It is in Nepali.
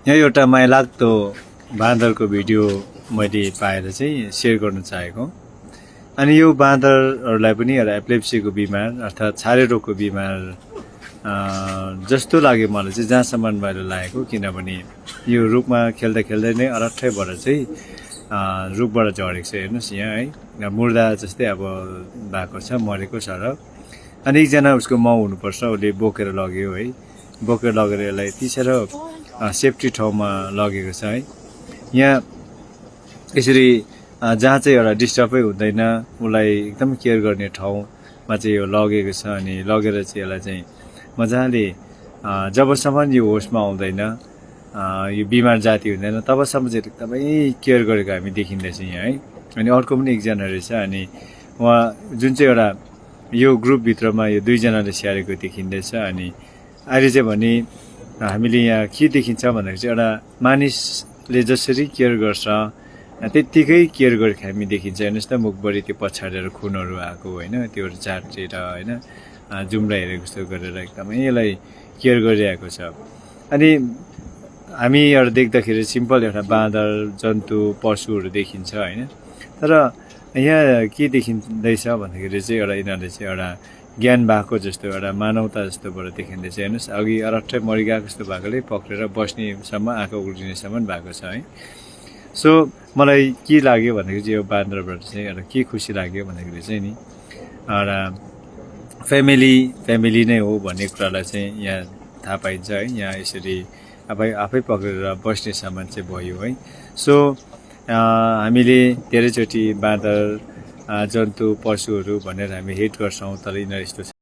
यहाँ एउटा मायालाग्दो बाँदरको भिडियो मैले पाएर चाहिँ सेयर गर्न चाहेको। अनि यो बाँदरहरूलाई पनि एउटा एपिलेप्सीको बिमार अर्थात् छारे रोगको बिमार जस्तो लाग्यो मलाई चाहिँ, जहाँसम्म मैले लागेको। किनभने यो रुखमा खेल्दा खेल्दै नै अरट्ठैबाट चाहिँ रुखबाट झरेको छ। हेर्नुहोस् यहाँ है, मुर्दा जस्तै अब भएको छ, मरेको छ। र अनि एकजना उसको माउ हुनुपर्छ, उसले बोकेर लग्यो है, बोकेर लगेर यसलाई तिसेर सेफ्टी ठाउँमा लगेको छ है। यहाँ यसरी जहाँ चाहिँ एउटा डिस्टर्बै हुँदैन, उसलाई एकदम केयर गर्ने ठाउँमा चाहिँ यो लगेको छ। अनि लगेर चाहिँ यसलाई चाहिँ मजाले जबसम्म यो होसमा आउँदैन, यो बिमार जाति हुँदैन, तबसम्म चाहिँ एकदमै केयर गरेको हामी देखिँदैछ यहाँ है। अनि अर्को पनि एकजना रहेछ, अनि उहाँ जुन चाहिँ एउटा यो ग्रुपभित्रमा यो दुईजनाले स्याहारेको देखिँदैछ। अनि अहिले चाहिँ भने हामीले यहाँ के देखिन्छ भन्दाखेरि चाहिँ एउटा मानिसले जसरी केयर गर्छ त्यत्तिकै केयर गरेको हामी देखिन्छ। हेर्नुहोस् त, मुखभरि त्यो पछाडेर खुनहरू आएको होइन, त्यो चाटेर होइन, जुम्रा हेरेको जस्तो गरेर एकदमै यसलाई केयर गरिरहेको छ। अनि हामी एउटा देख्दाखेरि सिम्पल एउटा बाँदर जन्तु पशुहरू देखिन्छ होइन, तर यहाँ के देखिँदैछ भन्दाखेरि चाहिँ एउटा यिनीहरूले चाहिँ एउटा ज्ञान भएको जस्तो, एउटा मानवता जस्तोबाट देखिँदैछ। हेर्नुहोस्, अघि अरट्ठै मरिगएको जस्तो भएकोले पक्रेर बस्नेसम्म, आँखा उल्टिनेसम्म भएको छ है। सो मलाई के लाग्यो भन्दाखेरि चाहिँ यो बाँदरबाट चाहिँ एउटा के खुसी लाग्यो भन्दाखेरि चाहिँ नि, एउटा फ्यामिली नै हो भन्ने कुरालाई चाहिँ यहाँ थाहा पाइन्छ है। यहाँ यसरी आफै पक्रेर बस्नेसम्म चाहिँ भयो है। सो हामीले धेरैचोटि बाँदर जन्तु पशुहरू भनेर हामी हेट गर्छौँ, तर यिनीहरू यस्तो